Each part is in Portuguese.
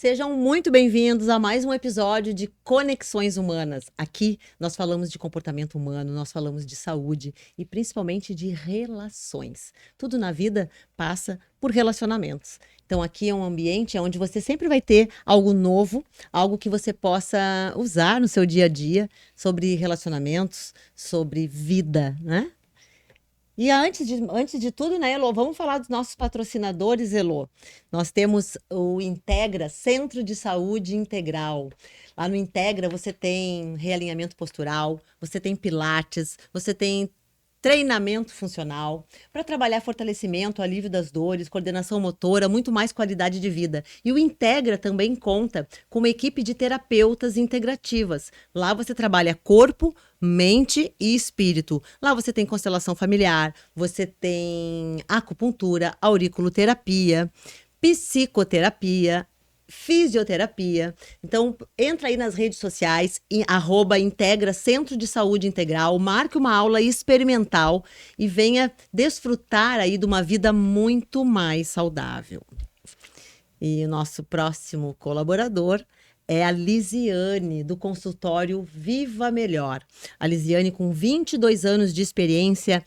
Sejam muito bem-vindos a mais um episódio de Conexões Humanas. Aqui nós falamos de comportamento humano, nós falamos de saúde e principalmente de relações. Tudo na vida passa por relacionamentos. Então aqui é um ambiente onde você sempre vai ter algo novo, algo que você possa usar no seu dia a dia sobre relacionamentos, sobre vida, né? E antes de tudo, né, Elô, vamos falar dos nossos patrocinadores, Elô. Nós temos o Integra, Centro de Saúde Integral. Lá no Integra você tem realinhamento postural, você tem pilates, você tem treinamento funcional, para trabalhar fortalecimento, alívio das dores, coordenação motora, muito mais qualidade de vida. E o Integra também conta com uma equipe de terapeutas integrativas. Lá você trabalha corpo, mente e espírito. Lá você tem constelação familiar, você tem acupuntura, auriculoterapia, psicoterapia, fisioterapia. Então, entra aí nas redes sociais, @integra Centro de Saúde Integral, marque uma aula experimental e venha desfrutar aí de uma vida muito mais saudável. E o nosso próximo colaborador é a Lisiane, do consultório Viva Melhor. A Lisiane, com 22 anos de experiência,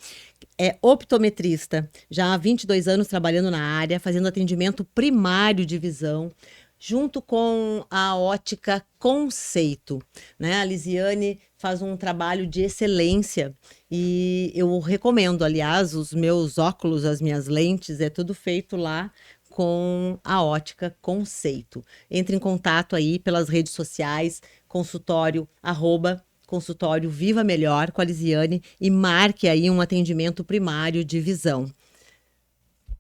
é optometrista, já há 22 anos trabalhando na área, fazendo atendimento primário de visão, junto com a ótica Conceito, né? A Lisiane faz um trabalho de excelência e eu recomendo, aliás, os meus óculos, as minhas lentes, é tudo feito lá com a ótica Conceito. Entre em contato aí pelas redes sociais, consultório Viva Melhor com a Lisiane e marque aí um atendimento primário de visão.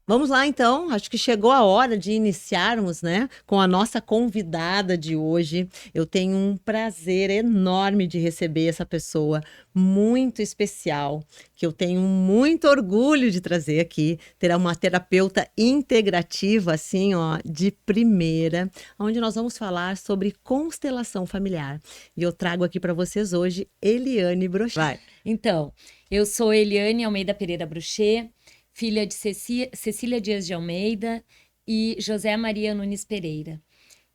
Vamos lá, então. Acho que chegou a hora de iniciarmos, né, com a nossa convidada de hoje. Eu tenho um prazer enorme de receber essa pessoa muito especial, que eu tenho muito orgulho de trazer aqui. Terá uma terapeuta integrativa, assim, ó, de primeira, onde nós vamos falar sobre constelação familiar. E eu trago aqui para vocês hoje Eliane Brochet. Vai. Então, eu sou Eliane Almeida Pereira Brochet, filha de Cecília Dias de Almeida e José Maria Nunes Pereira.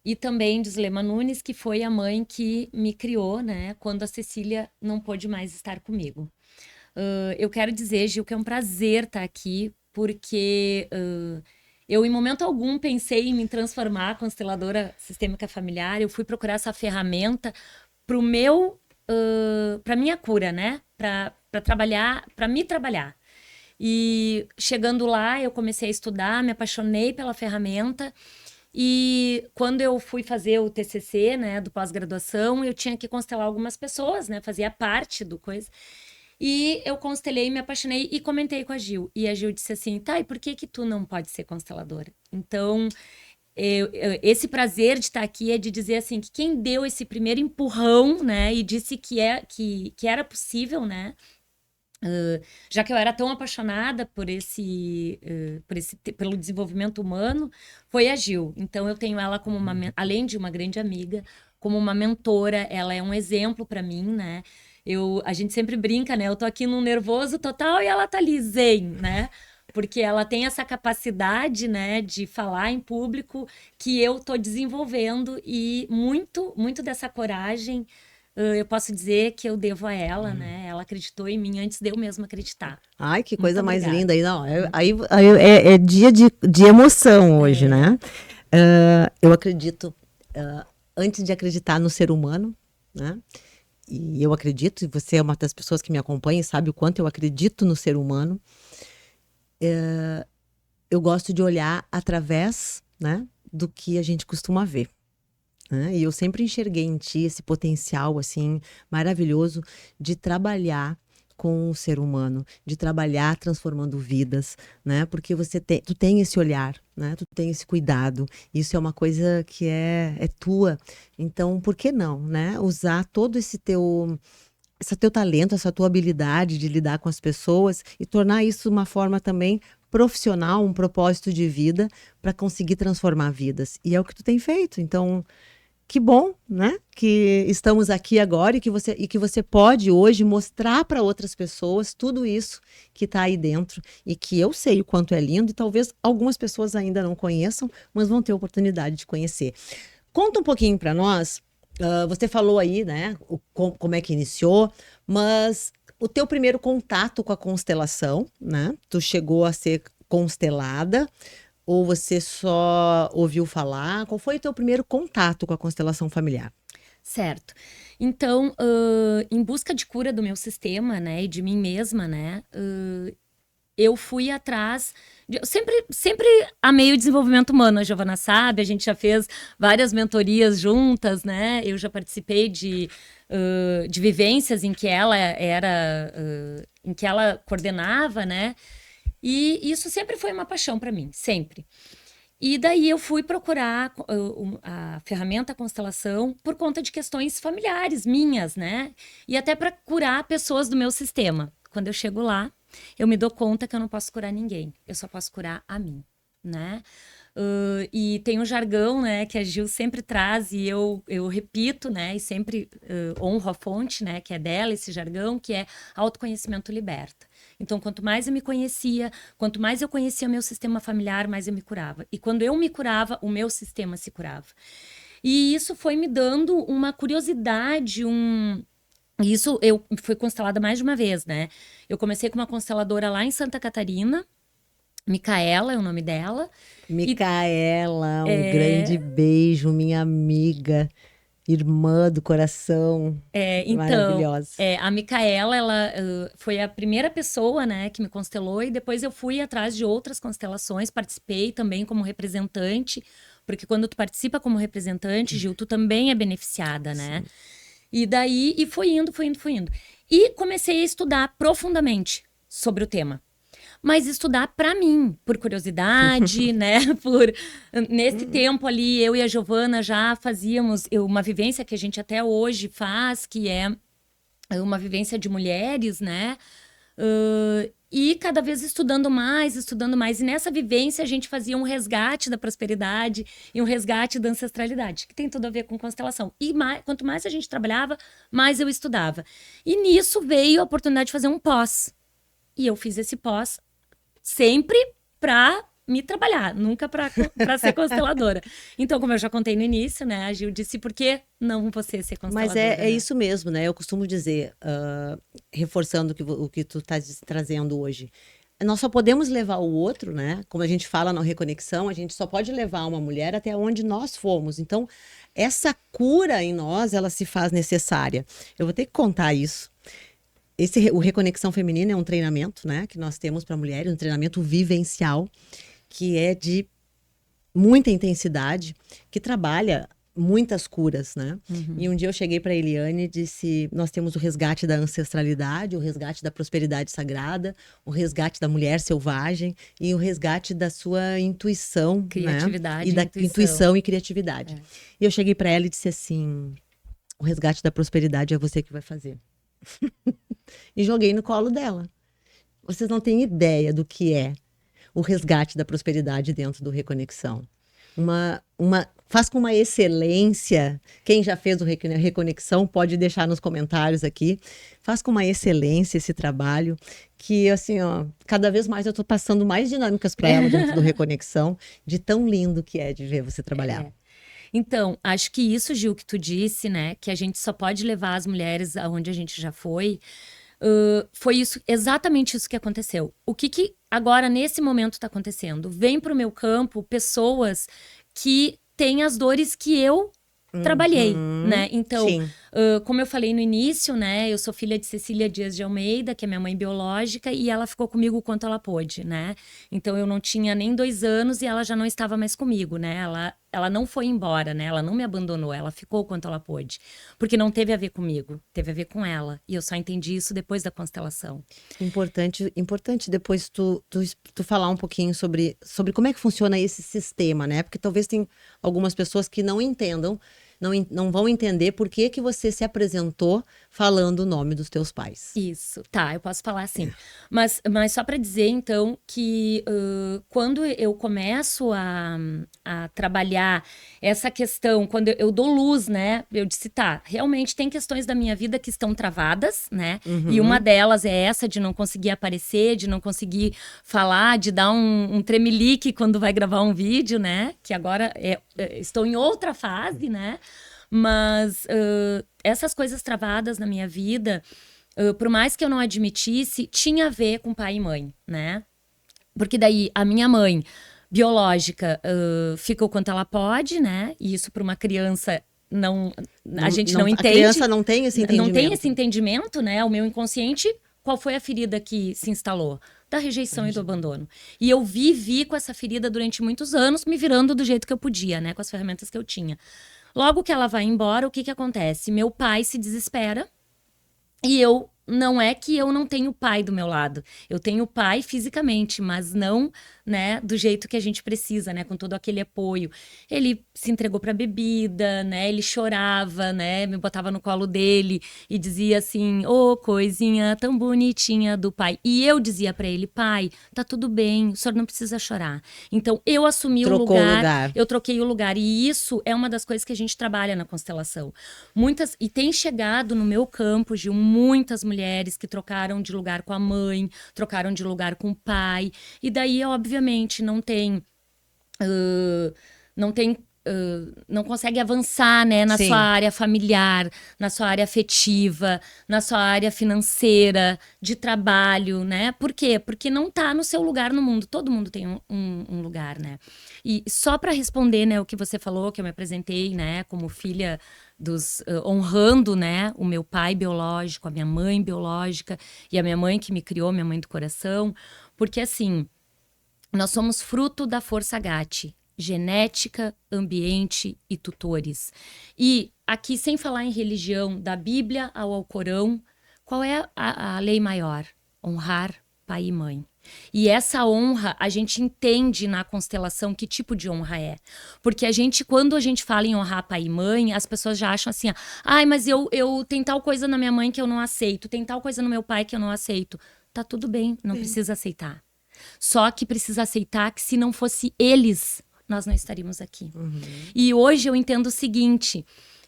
E também de Zulema Nunes, que foi a mãe que me criou, né, quando a Cecília não pôde mais estar comigo. Eu quero dizer, Gil, que é um prazer estar aqui, porque eu, em momento algum, pensei em me transformar consteladora sistêmica familiar. Eu fui procurar essa ferramenta para minha cura, né, para trabalhar, para me trabalhar. E chegando lá, eu comecei a estudar, me apaixonei pela ferramenta. E quando eu fui fazer o TCC, né, do pós-graduação, eu tinha que constelar algumas pessoas, né, fazia parte do coisa. E eu constelei, me apaixonei e comentei com a Gil. E a Gil disse assim, tá, e por que tu não pode ser consteladora? Então, esse prazer de estar aqui é de dizer assim, que quem deu esse primeiro empurrão, né, e disse que era possível, né, já que eu era tão apaixonada pelo desenvolvimento humano, foi a Gil. Então eu tenho ela como além de uma grande amiga, como uma mentora. Ela é um exemplo para mim, né? A gente sempre brinca, né? Eu tô aqui num nervoso total e ela tá ali zen, né? Porque ela tem essa capacidade, né, de falar em público que eu tô desenvolvendo e muito dessa coragem eu posso dizer que eu devo a ela, né? Ela acreditou em mim antes de eu mesma acreditar. Ai, que coisa Muito mais obrigada. linda. Aí, não, aí é dia de emoção hoje, né? Eu acredito, antes de acreditar no ser humano, né? E eu acredito, e você é uma das pessoas que me acompanha e sabe o quanto eu acredito no ser humano. Eu gosto de olhar através, né, do que a gente costuma ver. Né? E eu sempre enxerguei em ti esse potencial assim maravilhoso de trabalhar com o ser humano, de trabalhar transformando vidas, né? Porque tu tem esse olhar, né? Tu tem esse cuidado. Isso é uma coisa que é tua. Então, por que não, né? Usar todo esse teu talento, essa tua habilidade de lidar com as pessoas e tornar isso uma forma também profissional, um propósito de vida para conseguir transformar vidas. E é o que tu tem feito. Então, que bom, né? Que estamos aqui agora e que você pode hoje mostrar para outras pessoas tudo isso que está aí dentro e que eu sei o quanto é lindo e talvez algumas pessoas ainda não conheçam, mas vão ter oportunidade de conhecer. Conta um pouquinho para nós. Você falou aí, né? Como é que iniciou, mas o teu primeiro contato com a constelação, né? Tu chegou a ser constelada? Ou você só ouviu falar? Qual foi o teu primeiro contato com a constelação familiar? Certo. Então, em busca de cura do meu sistema, né, e de mim mesma, né, eu fui atrás. Eu sempre amei o desenvolvimento humano, a Giovana sabe, a gente já fez várias mentorias juntas, né? Eu já participei de vivências em que ela era, em que ela coordenava, né? E isso sempre foi uma paixão para mim, sempre. E daí eu fui procurar a ferramenta constelação por conta de questões familiares minhas, né? E até para curar pessoas do meu sistema. Quando eu chego lá, eu me dou conta que eu não posso curar ninguém. Eu só posso curar a mim, né? E tem um jargão, né, que a Gil sempre traz e eu repito, né, e sempre honro a fonte, né, que é dela, esse jargão, que é autoconhecimento liberta. Então, quanto mais eu me conhecia, quanto mais eu conhecia meu sistema familiar, mais eu me curava. E quando eu me curava, o meu sistema se curava. E isso foi me dando uma curiosidade, Isso eu fui constelada mais de uma vez, né? Eu comecei com uma consteladora lá em Santa Catarina, Micaela é o nome dela. Micaela, um grande beijo, minha amiga, irmã do coração, Então, maravilhosa. a Micaela, ela foi a primeira pessoa, né, que me constelou e depois eu fui atrás de outras constelações, participei também como representante, porque quando tu participa como representante, Gil, tu também é beneficiada, né? Sim. E daí, foi indo. E comecei a estudar profundamente sobre o tema. Mas estudar para mim, por curiosidade, né? Nesse tempo ali, eu e a Giovana já fazíamos uma vivência que a gente até hoje faz, que é uma vivência de mulheres, né? E cada vez estudando mais. E nessa vivência a gente fazia um resgate da prosperidade e um resgate da ancestralidade, que tem tudo a ver com constelação. E quanto mais a gente trabalhava, mais eu estudava. E nisso veio a oportunidade de fazer um pós. E eu fiz esse pós sempre para me trabalhar, nunca para ser consteladora. Então, como eu já contei no início, né, a Gil disse, por que não você ser consteladora? Mas é isso mesmo, né? Eu costumo dizer, reforçando o que tu tá trazendo hoje. Nós só podemos levar o outro, né? Como a gente fala na Reconexão, a gente só pode levar uma mulher até onde nós fomos. Então, essa cura em nós, ela se faz necessária. Eu vou ter que contar isso. O Reconexão Feminina é um treinamento, né, que nós temos para mulheres, um treinamento vivencial, que é de muita intensidade, que trabalha muitas curas, né? Uhum. E um dia eu cheguei para a Eliane e disse, nós temos o resgate da ancestralidade, o resgate da prosperidade sagrada, o resgate da mulher selvagem e o resgate da sua intuição, criatividade, né? E da intuição e criatividade. E eu cheguei para ela e disse assim, o resgate da prosperidade é você que vai fazer. E joguei no colo dela. Vocês não têm ideia do que é o resgate da prosperidade dentro do Reconexão. Faz com uma excelência. Quem já fez o Reconexão pode deixar nos comentários aqui. Faz com uma excelência esse trabalho que, assim, ó, cada vez mais eu estou passando mais dinâmicas para ela dentro do Reconexão, de tão lindo que é de ver você trabalhar. Então, acho que isso, Gil, que tu disse, né, que a gente só pode levar as mulheres aonde a gente já foi isso, exatamente isso que aconteceu. O que agora, nesse momento, está acontecendo? Vem para o meu campo pessoas que têm as dores que eu trabalhei, né? Então, como eu falei no início, né? Eu sou filha de Cecília Dias de Almeida, que é minha mãe biológica, e ela ficou comigo o quanto ela pôde, né? Então, eu não tinha nem 2 anos e ela já não estava mais comigo, né? Ela não foi embora, né? Ela não me abandonou, ela ficou o quanto ela pôde. Porque não teve a ver comigo, teve a ver com ela. E eu só entendi isso depois da constelação. Importante depois tu falar um pouquinho sobre como é que funciona esse sistema, né? Porque talvez tem algumas pessoas que não entendam não vão entender por que que você se apresentou falando o nome dos teus pais. Isso, tá, eu posso falar assim. Mas só para dizer, então, que quando eu começo a trabalhar essa questão, quando eu dou luz, né? Eu disse, tá, realmente tem questões da minha vida que estão travadas, né? E uma delas é essa de não conseguir aparecer, de não conseguir falar, de dar um tremelique quando vai gravar um vídeo, né? Que agora estou em outra fase, né? Mas essas coisas travadas na minha vida, por mais que eu não admitisse, tinha a ver com pai e mãe, né? Porque daí a minha mãe biológica fica o quanto ela pode, né? E isso para uma criança a gente não entende. A criança não tem esse entendimento. Não tem esse entendimento, né? O meu inconsciente, qual foi a ferida que se instalou? Da rejeição e do abandono. E eu vivi com essa ferida durante muitos anos, me virando do jeito que eu podia, né? Com as ferramentas que eu tinha. Logo que ela vai embora, o que que acontece? Meu pai se desespera e não é que eu não tenho pai do meu lado. Eu tenho pai fisicamente, mas não, né, do jeito que a gente precisa, né, com todo aquele apoio. Ele se entregou pra bebida, né, ele chorava, né, me botava no colo dele e dizia assim, ô, coisinha tão bonitinha do pai. E eu dizia pra ele, pai, tá tudo bem, o senhor não precisa chorar. Então, eu assumi o lugar, eu troquei o lugar. E isso é uma das coisas que a gente trabalha na constelação. E tem chegado no meu campo, Gil, muitas mulheres que trocaram de lugar com a mãe, trocaram de lugar com o pai, e daí, obviamente, não consegue avançar, né, na sua área familiar, na sua área afetiva, na sua área financeira, de trabalho, né? Por quê? Porque não tá no seu lugar no mundo. Todo mundo tem um lugar, né? E só para responder, né, o que você falou, que eu me apresentei, né, como filha honrando, né, o meu pai biológico, a minha mãe biológica e a minha mãe que me criou, minha mãe do coração, porque assim, nós somos fruto da força Gati, genética, ambiente e tutores. E aqui, sem falar em religião, da Bíblia ao Alcorão, qual é a lei maior? Honrar pai e mãe. E essa honra, a gente entende na constelação que tipo de honra é. Porque quando a gente fala em honrar pai e mãe, as pessoas já acham assim, ai, mas eu tem tal coisa na minha mãe que eu não aceito, tem tal coisa no meu pai que eu não aceito. Tá tudo bem, não precisa aceitar. Só que precisa aceitar que se não fosse eles, nós não estaríamos aqui. E hoje eu entendo o seguinte...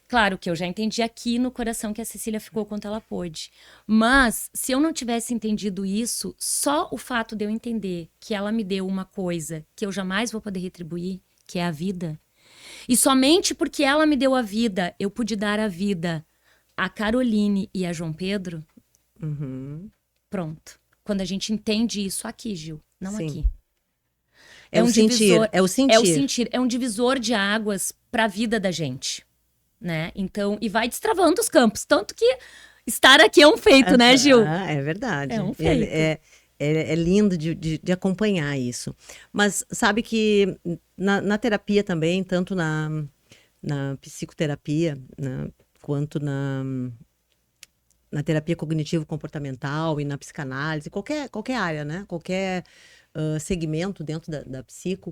Claro que eu já entendi aqui no coração que a Cecília ficou quanto ela pôde. Mas, se eu não tivesse entendido isso, só o fato de eu entender que ela me deu uma coisa que eu jamais vou poder retribuir, que é a vida. E somente porque ela me deu a vida, eu pude dar a vida a Caroline e a João Pedro. Pronto. Quando a gente entende isso aqui, Gil, não aqui. É o sentir. É o sentir. É um divisor de águas para a vida da gente. Né? Então, e vai destravando os campos. Tanto que estar aqui é um feito, né, Gil? É verdade. É um feito. É lindo de acompanhar isso. Mas sabe que na terapia também, tanto na psicoterapia, né, quanto na terapia cognitivo-comportamental e na psicanálise, qualquer área, né? Qualquer segmento dentro da psico,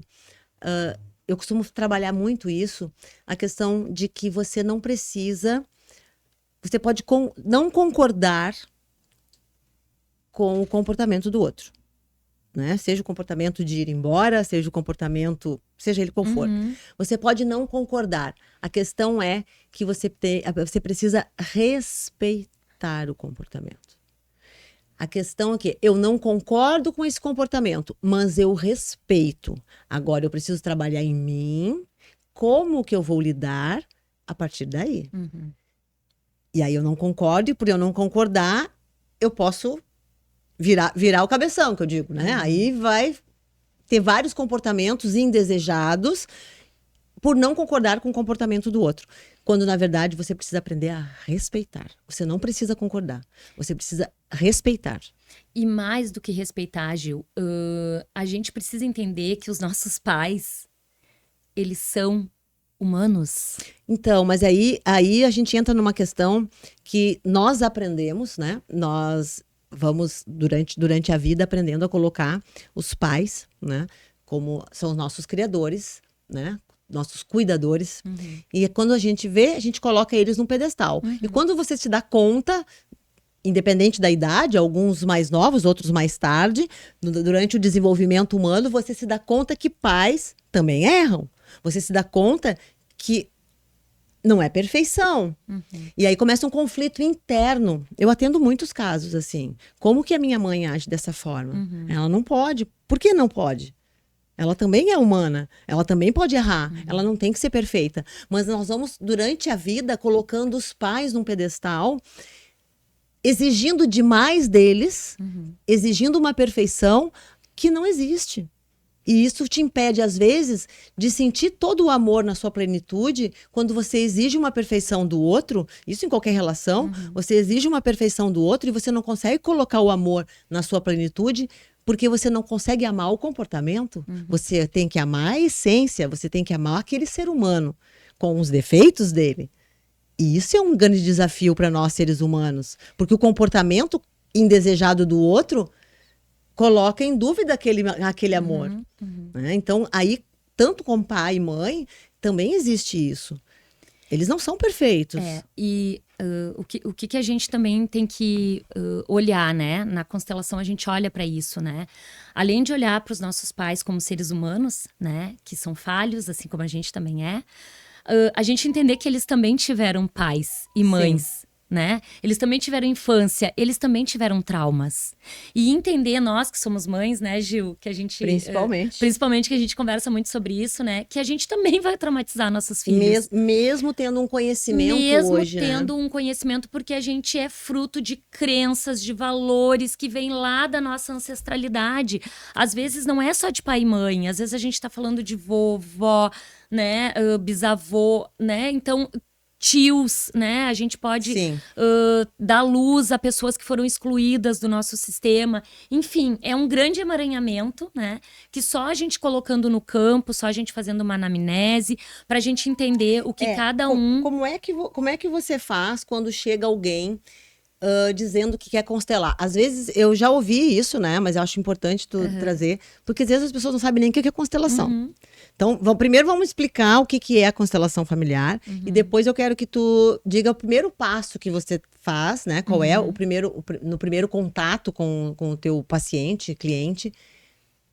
eu costumo trabalhar muito isso, a questão de que você não precisa, você pode não concordar com o comportamento do outro, né? Seja o comportamento de ir embora, seja o comportamento, seja ele qual for. Você pode não concordar. A questão é que você precisa respeitar o comportamento. A questão é que eu não concordo com esse comportamento, mas eu respeito. Agora eu preciso trabalhar em mim, como que eu vou lidar a partir daí. E aí eu não concordo, e por eu não concordar, eu posso virar o cabeção, que eu digo, né? Aí vai ter vários comportamentos indesejados por não concordar com o comportamento do outro. Quando, na verdade, você precisa aprender a respeitar. Você não precisa concordar. Você precisa respeitar. E mais do que respeitar, Gil, a gente precisa entender que os nossos pais, eles são humanos. Então, mas aí a gente entra numa questão que nós aprendemos, né? Nós vamos, durante a vida, aprendendo a colocar os pais, né? Como são os nossos criadores, né? nossos cuidadores. E quando a gente vê, a gente coloca eles num pedestal. E quando você se dá conta, independente da idade, alguns mais novos, outros mais tarde, durante o desenvolvimento humano, você se dá conta que pais também erram. Você se dá conta que não é perfeição. E aí começa um conflito interno. Eu atendo muitos casos assim. Como que a minha mãe age dessa forma? Ela não pode. Por que não pode? Ela também é humana, ela também pode errar, ela não tem que ser perfeita. Mas nós vamos, durante a vida, colocando os pais num pedestal, exigindo demais deles, exigindo uma perfeição que não existe. E isso te impede, às vezes, de sentir todo o amor na sua plenitude quando você exige uma perfeição do outro, isso em qualquer relação, você exige uma perfeição do outro e você não consegue colocar o amor na sua plenitude porque você não consegue amar o comportamento. Você tem que amar a essência, você tem que amar aquele ser humano com os defeitos dele. E isso é um grande desafio para nós, seres humanos, porque o comportamento indesejado do outro coloca em dúvida aquele amor. Né? Então, aí, tanto com pai e mãe, também existe isso. Eles não são perfeitos. E o que a gente também tem que olhar, né? Na constelação a gente olha para isso, né? Além de olhar para os nossos pais como seres humanos, né? Que são falhos, assim como a gente também é. A gente entender que eles também tiveram pais e mães, né? Eles também tiveram infância, eles também tiveram traumas. E entender, nós que somos mães, né, Gil, que a gente... Principalmente que a gente conversa muito sobre isso, né? Que a gente também vai traumatizar nossos filhos. Mesmo tendo um conhecimento hoje, Mesmo tendo um conhecimento, porque a gente é fruto de crenças, de valores que vêm lá da nossa ancestralidade. Às vezes não é só de pai e mãe, às vezes a gente tá falando de vovó, né, bisavô, né? Então... tios, né? A gente pode dar luz a pessoas que foram excluídas do nosso sistema. Enfim, é um grande emaranhamento, né? Que só a gente colocando no campo, só a gente fazendo uma anamnese, pra gente entender o que cada um... Como é que você faz quando chega alguém dizendo que quer constelar? Às vezes, eu já ouvi isso, né? Mas eu acho importante tu trazer, porque às vezes as pessoas não sabem nem o que é constelação. Então, primeiro vamos explicar o que é a constelação familiar e depois eu quero que tu diga o primeiro passo que você faz, né? Qual é no primeiro contato com o teu paciente, cliente,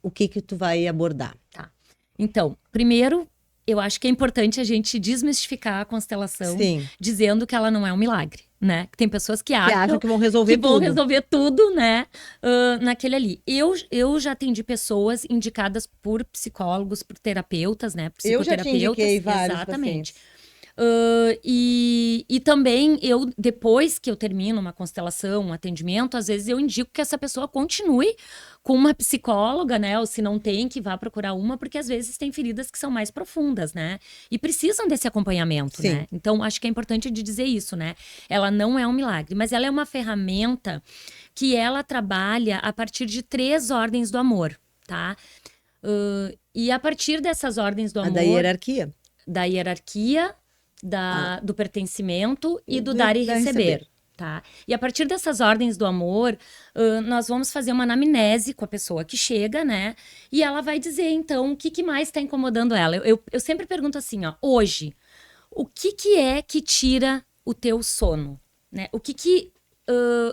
o que tu vai abordar. Tá. Então, primeiro, eu acho que é importante a gente desmistificar a constelação, dizendo que ela não é um milagre, né? Que tem pessoas que acham que vão resolver tudo. Vão resolver tudo, né? Naquele ali. Eu já atendi pessoas indicadas por psicólogos, por terapeutas, né? Psicoterapeutas. Eu já te indiquei vários exatamente. E também depois que eu termino uma constelação, um atendimento, às vezes eu indico que essa pessoa continue com uma psicóloga, né? Ou se não tem, que vá procurar uma, porque às vezes tem feridas que são mais profundas, né? E precisam desse acompanhamento, né? Então, acho que é importante de dizer isso, né? Ela não é um milagre, mas ela é uma ferramenta que ela trabalha a partir de 3 ordens do amor, tá? E a partir dessas ordens do amor... Da hierarquia. Da hierarquia, do pertencimento e do dar e receber. Tá? E a partir dessas ordens do amor, nós vamos fazer uma anamnese com a pessoa que chega, né? E ela vai dizer, então, o que mais está incomodando ela. Eu sempre pergunto assim, ó, hoje, o que é que tira o teu sono? Né? O que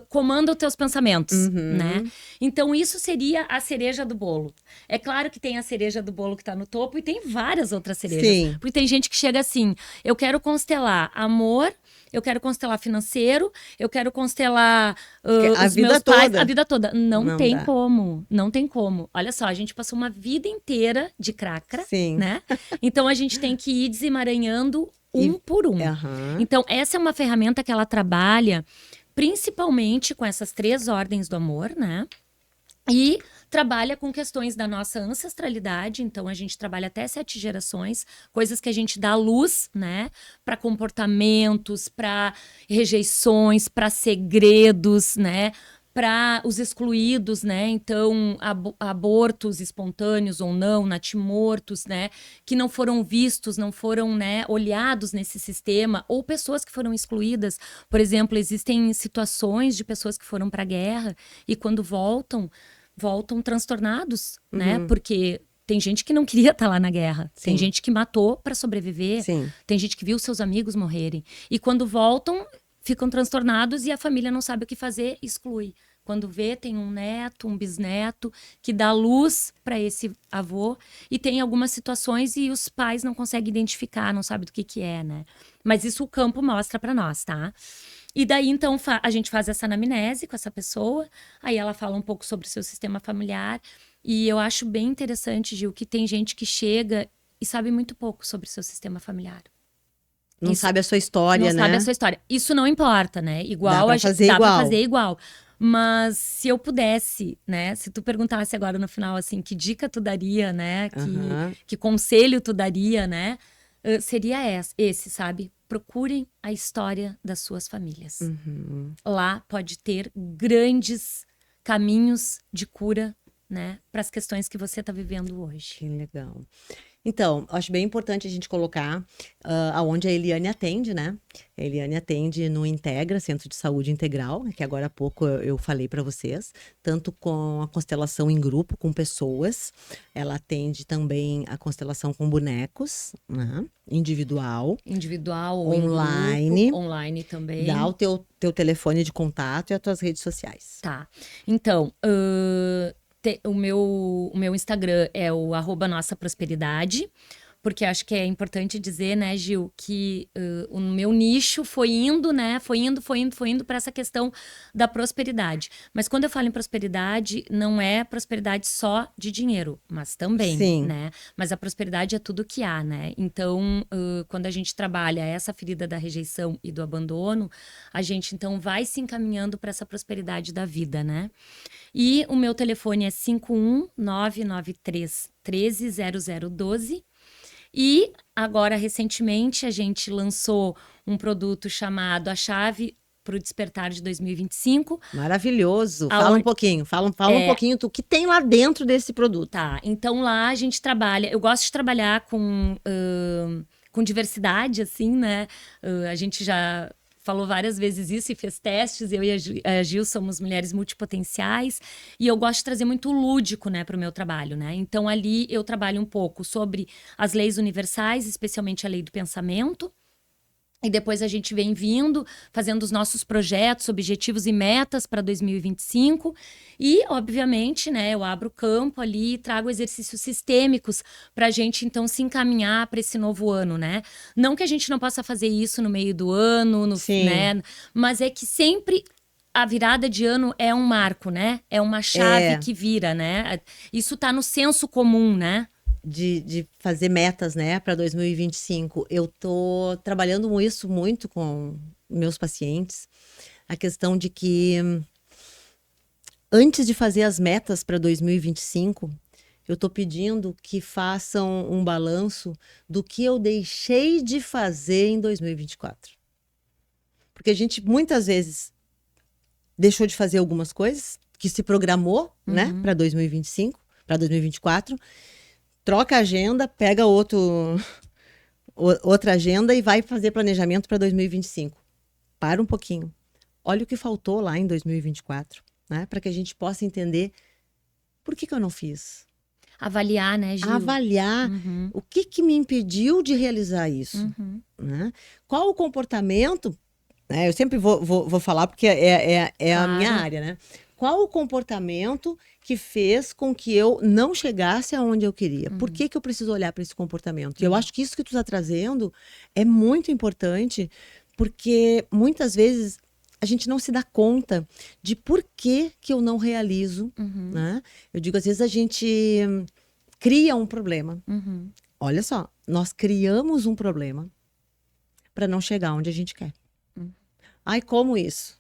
comanda os teus pensamentos, né? Então, isso seria a cereja do bolo. É claro que tem a cereja do bolo que tá no topo e tem várias outras cerejas. Porque tem gente que chega assim, eu quero constelar amor, eu quero constelar financeiro, eu quero constelar os meus pais, a vida toda. Não tem como, não tem como. Olha só, a gente passou uma vida inteira de cracra, né? Então, a gente tem que ir desemaranhando por um. Então, essa é uma ferramenta que ela trabalha principalmente com essas 3 ordens do amor, né? E trabalha com questões da nossa ancestralidade, então a gente trabalha até 7 gerações, coisas que a gente dá luz, né? Para comportamentos, para rejeições, para segredos, né? Para os excluídos, né? Então, abortos espontâneos ou não, natimortos, né? Que não foram vistos, não foram, né, olhados nesse sistema, ou pessoas que foram excluídas. Por exemplo, existem situações de pessoas que foram para a guerra e quando voltam transtornados, né? Porque tem gente que não queria estar lá na guerra. Sim. Tem gente que matou para sobreviver. Sim. Tem gente que viu seus amigos morrerem. E quando voltam, ficam transtornados e a família não sabe o que fazer, exclui. Quando vê, tem um neto, um bisneto, que dá luz para esse avô. E tem algumas situações e os pais não conseguem identificar, não sabem do que é, né? Mas isso o campo mostra para nós, tá? E daí, então, a gente faz essa anamnese com essa pessoa. Aí ela fala um pouco sobre o seu sistema familiar. E eu acho bem interessante, Gil, que tem gente que chega e sabe muito pouco sobre o seu sistema familiar. Não sabe a sua história, não né? sabe a sua história. Isso não importa, né? Igual Dá pra a gente fazer dá igual. pra fazer igual. Mas se eu pudesse, né? Se tu perguntasse agora no final, assim, que dica tu daria, né? Aham. Que conselho tu daria, né? Seria esse, sabe? Procurem a história das suas famílias. Uhum. Lá pode ter grandes caminhos de cura, né? Para as questões que você está vivendo hoje. Que legal. Então, acho bem importante a gente colocar aonde a Eliane atende, né? A Eliane atende no Integra, Centro de Saúde Integral, que agora há pouco eu falei para vocês, tanto com a constelação em grupo, com pessoas. Ela atende também a constelação com bonecos, né? Individual. Individual ou Online. em grupo, online também. Dá o teu telefone de contato e as tuas redes sociais. Tá. Então, o meu Instagram é o @nossa-prosperidade, porque acho que é importante dizer, né, Gil, que o meu nicho foi indo, né, foi indo para essa questão da prosperidade. Mas quando eu falo em prosperidade, não é prosperidade só de dinheiro, mas também, Sim. né? Mas a prosperidade é tudo que há, né? Então, quando a gente trabalha essa ferida da rejeição e do abandono, a gente então vai se encaminhando para essa prosperidade da vida, né? E o meu telefone é 51993 130012. E agora, recentemente, a gente lançou um produto chamado A Chave para o Despertar de 2025. Maravilhoso. Fala um pouquinho, fala um pouquinho do que tem lá dentro desse produto. Tá, então lá a gente trabalha, eu gosto de trabalhar com diversidade, assim, né? A gente já falou várias vezes isso e fez testes. Eu e a Gil somos mulheres multipotenciais e eu gosto de trazer muito lúdico, né, para o meu trabalho, né? Então ali eu trabalho um pouco sobre as leis universais, especialmente a lei do pensamento. E depois a gente vem vindo, fazendo os nossos projetos, objetivos e metas para 2025. E, obviamente, né, eu abro o campo ali e trago exercícios sistêmicos para a gente, então, se encaminhar para esse novo ano, né? Não que a gente não possa fazer isso no meio do ano, Sim. né? Mas é que sempre a virada de ano é um marco, né? É uma chave que vira, né? Isso tá no senso comum, né? De fazer metas, né, para 2025. Eu tô trabalhando isso muito com meus pacientes, a questão de que antes de fazer as metas para 2025, eu tô pedindo que façam um balanço do que eu deixei de fazer em 2024. Porque a gente muitas vezes deixou de fazer algumas coisas que se programou, né, para 2025, para 2024. Troca a agenda, pega outra agenda e vai fazer planejamento para 2025. Para um pouquinho. Olha o que faltou lá em 2024, né? Para que a gente possa entender por que eu não fiz. Avaliar, né, Gil? Avaliar o que me impediu de realizar isso. Né? Qual o comportamento... Né? Eu sempre vou falar porque é a minha área, né? Qual o comportamento que fez com que eu não chegasse aonde eu queria? Por que eu preciso olhar para esse comportamento? E eu acho que isso que tu está trazendo é muito importante, porque muitas vezes a gente não se dá conta de por que eu não realizo. Né? Eu digo, às vezes a gente cria um problema. Olha só, nós criamos um problema para não chegar onde a gente quer. Ai, como isso?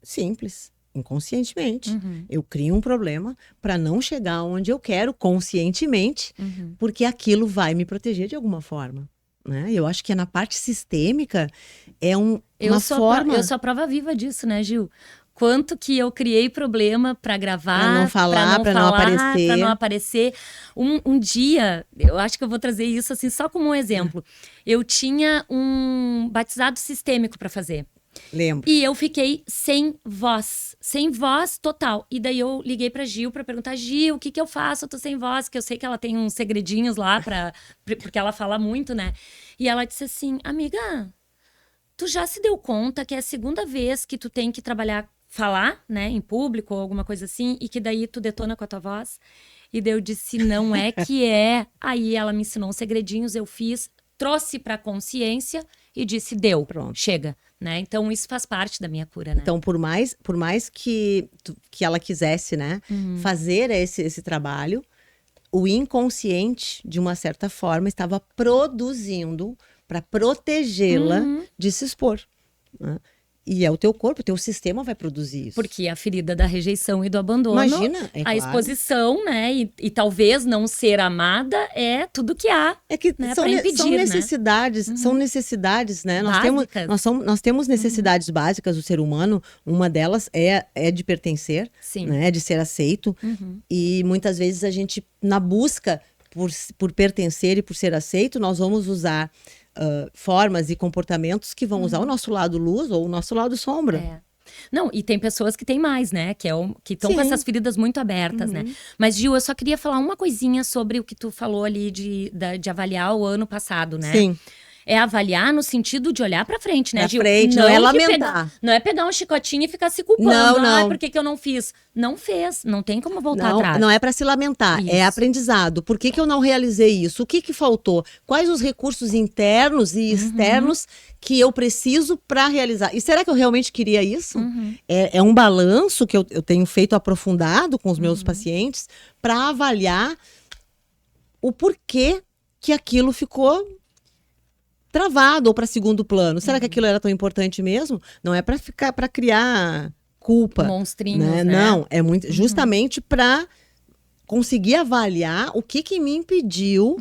Simples. Inconscientemente. Eu crio um problema para não chegar onde eu quero conscientemente, porque aquilo vai me proteger de alguma forma. Né? Eu acho que na parte sistêmica é uma forma... Eu sou a prova viva disso, né, Gil? Quanto que eu criei problema para gravar, para não falar, para não aparecer. Um dia, eu acho que eu vou trazer isso assim só como um exemplo. Eu tinha um batizado sistêmico para fazer. Lembro. E eu fiquei sem voz total. E daí eu liguei pra Gil pra perguntar, Gil, o que que eu faço? Eu tô sem voz, que eu sei que ela tem uns segredinhos lá, porque ela fala muito, né? E ela disse assim, amiga, tu já se deu conta que é a segunda vez que tu tem que falar, né, em público ou alguma coisa assim, e que daí tu detona com a tua voz? E daí eu disse, não é que é. Aí ela me ensinou uns segredinhos, eu fiz, trouxe pra consciência e disse, deu, Pronto. chega, né? Então isso faz parte da minha cura, né? Então, por mais que ela quisesse, né, fazer esse trabalho, o inconsciente, de uma certa forma, estava produzindo para protegê-la de se expor, né? E é o teu corpo, o teu sistema vai produzir isso. Porque a ferida da rejeição e do abandono, Imagina, é a claro. exposição, né? E talvez não ser amada é tudo que há. É que né, são, pra impedir, são né? necessidades, são necessidades, né? Básicas. Nós temos necessidades básicas do ser humano. Uma delas é de pertencer, Sim. né? De ser aceito. E muitas vezes a gente, na busca por pertencer e por ser aceito, nós vamos usar formas e comportamentos que vão usar o nosso lado luz ou o nosso lado sombra. É. Não, e tem pessoas que têm mais, né? Que estão com Sim. essas feridas muito abertas, né? Mas, Gil, eu só queria falar uma coisinha sobre o que tu falou ali de avaliar o ano passado, né? Sim. É avaliar no sentido de olhar pra frente, né, Pra Gil? frente, não é de lamentar. não é pegar um chicotinho e ficar se culpando. Não, não. Por que eu não fiz? Não fez, não tem como voltar Não, atrás. não é para se lamentar, é Isso. aprendizado. Por que eu não realizei isso? O que faltou? Quais os recursos internos e externos que eu preciso para realizar? E será que eu realmente queria isso? É um balanço que eu tenho feito aprofundado com os meus pacientes para avaliar o porquê que aquilo ficou travado ou para segundo plano. Será que aquilo era tão importante mesmo? Não é para criar culpa, Monstrinhos, né? né? Não, é muito justamente para conseguir avaliar o que me impediu,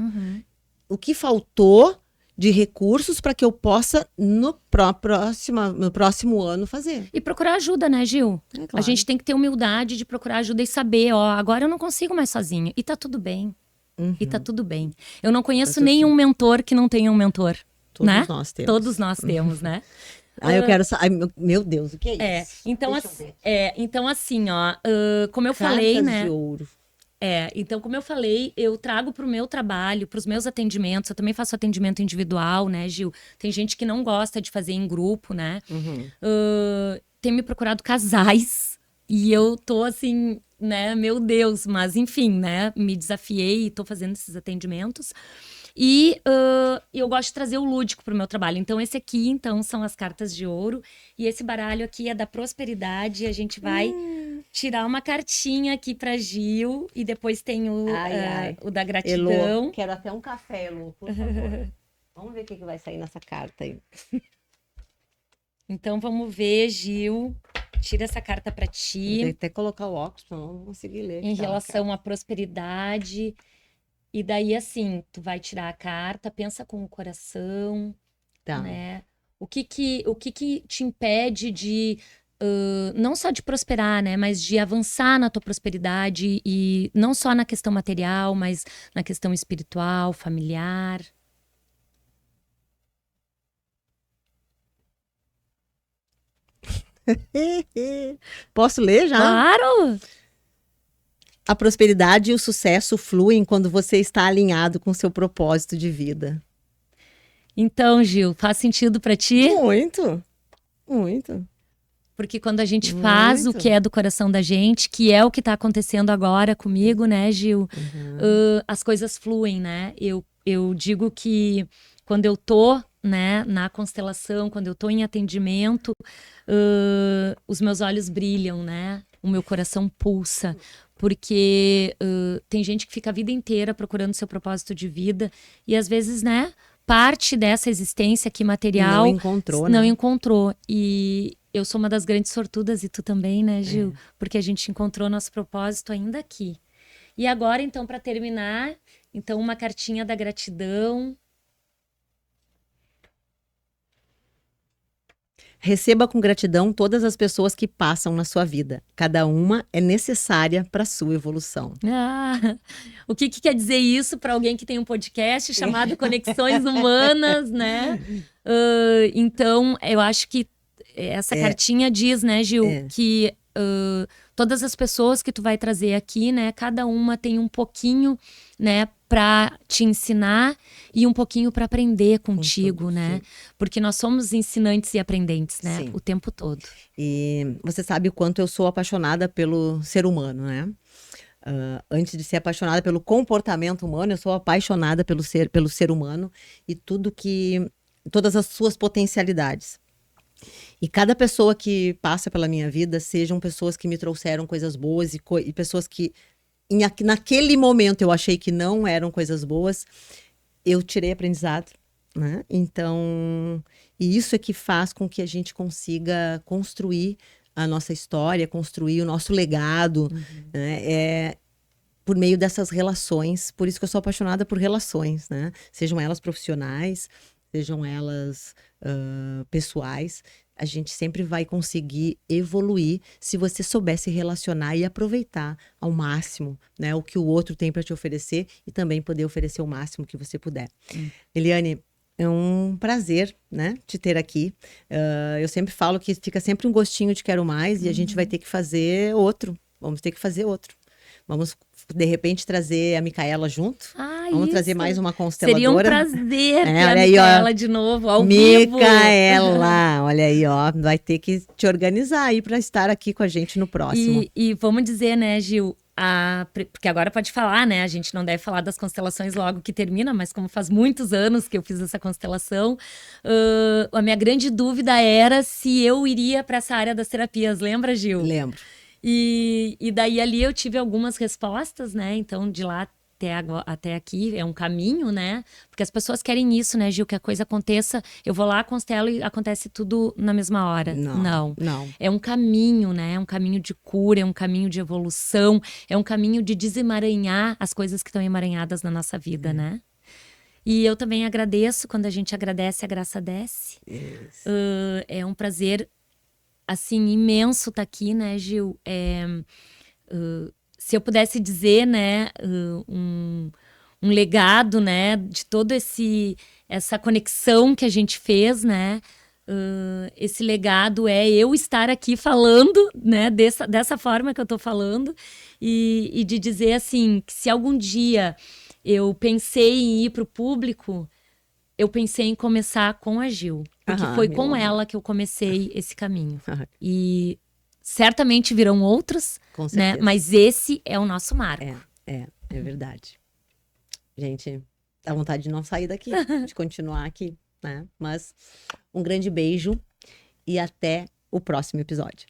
o que faltou de recursos para que eu possa no próximo ano fazer. E procurar ajuda, né, Gil? É claro. A gente tem que ter humildade de procurar ajuda e saber, ó, agora eu não consigo mais sozinho. E tá tudo bem. E tá tudo bem. Eu não conheço nenhum mentor que não tenha um mentor. Todos né? nós temos. Todos nós temos, né? Eu quero saber. Meu Deus, o que é isso? Então assim, ó, como eu Cartas falei, né? de ouro. Então, como eu falei, eu trago para o meu trabalho, para os meus atendimentos. Eu também faço atendimento individual, né, Gil? Tem gente que não gosta de fazer em grupo, né? Tem me procurado casais e eu tô assim, né? Meu Deus, mas enfim, né? Me desafiei e tô fazendo esses atendimentos. E eu gosto de trazer o lúdico para o meu trabalho. Então, esse aqui, então, são as cartas de ouro. E esse baralho aqui é da prosperidade. A gente vai tirar uma cartinha aqui para Gil. E depois tem o da gratidão. Elô, quero até um café, Elô, por favor. Vamos ver o que vai sair nessa carta aí. Então, vamos ver, Gil. Tira essa carta para ti. Vou até colocar o óculos, para não conseguir ler. Em relação à prosperidade. E daí, assim, tu vai tirar a carta, pensa com o coração, né? O que te impede de, não só de prosperar, né? Mas de avançar na tua prosperidade e não só na questão material, mas na questão espiritual, familiar. Posso ler já? Claro! A prosperidade e o sucesso fluem quando você está alinhado com seu propósito de vida. Então, Gil, faz sentido para ti? Muito, muito. Porque quando a gente faz o que é do coração da gente, que é o que está acontecendo agora comigo, né, Gil? As coisas fluem, né? Eu digo que quando eu tô, né, na constelação, quando eu tô em atendimento, os meus olhos brilham, né? O meu coração pulsa. Porque tem gente que fica a vida inteira procurando seu propósito de vida e às vezes, né, parte dessa existência aqui material não encontrou. E eu sou uma das grandes sortudas e tu também, né, Gil? Porque a gente encontrou nosso propósito ainda aqui. E agora, então, para terminar, então uma cartinha da gratidão. Receba com gratidão todas as pessoas que passam na sua vida. Cada uma é necessária para a sua evolução. O que quer dizer isso para alguém que tem um podcast chamado Conexões Humanas, né? Então, eu acho que essa cartinha diz, né, Gil, que todas as pessoas que tu vai trazer aqui, né, cada uma tem um pouquinho, né, para te ensinar e um pouquinho para aprender contigo, né? Sim. Porque nós somos ensinantes e aprendentes, né? Sim. O tempo todo. E você sabe o quanto eu sou apaixonada pelo ser humano, né? Antes de ser apaixonada pelo comportamento humano, eu sou apaixonada pelo ser humano e todas as suas potencialidades. E cada pessoa que passa pela minha vida, sejam pessoas que me trouxeram coisas boas e pessoas que naquele momento eu achei que não eram coisas boas, eu tirei aprendizado, né? Então, e isso é que faz com que a gente consiga construir a nossa história, construir o nosso legado, né? Por meio dessas relações. Por isso que eu sou apaixonada por relações, né? Sejam elas profissionais, sejam elas pessoais. A gente sempre vai conseguir evoluir se você souber se relacionar e aproveitar ao máximo, né, o que o outro tem para te oferecer e também poder oferecer o máximo que você puder. Eliane, é um prazer, né, te ter aqui. Eu sempre falo que fica sempre um gostinho de quero mais e a gente vai ter que fazer outro. Vamos ter que fazer outro. Vamos, de repente, trazer a Micaela junto. Vamos trazer mais uma consteladora. Seria um prazer ter a Micaela de novo, ao vivo. Micaela, olha aí, ó. Vai ter que te organizar aí para estar aqui com a gente no próximo. E vamos dizer, né, Gil, porque agora pode falar, né? A gente não deve falar das constelações logo que termina, mas como faz muitos anos que eu fiz essa constelação, a minha grande dúvida era se eu iria para essa área das terapias. Lembra, Gil? Lembro. E daí ali eu tive algumas respostas, né? Então, de lá até aqui é um caminho, né? Porque as pessoas querem isso, né, Gil? Que a coisa aconteça, eu vou lá, constelo e acontece tudo na mesma hora. Não. É um caminho, né? É um caminho de cura, é um caminho de evolução, é um caminho de desemaranhar as coisas que estão emaranhadas na nossa vida, né? E eu também agradeço, quando a gente agradece, a graça desce. É um prazer, assim, imenso estar aqui, né, Gil? Se eu pudesse dizer, né, um legado, né, de todo essa conexão que a gente fez, né, esse legado é eu estar aqui falando, né, dessa forma que eu tô falando e de dizer, assim, que se algum dia eu pensei em ir pro público, eu pensei em começar com a Gil, porque foi com ela que eu comecei esse caminho. E certamente virão outros, né? Mas esse é o nosso marco. É verdade. Gente, dá vontade de não sair daqui, de continuar aqui, né? Mas um grande beijo e até o próximo episódio.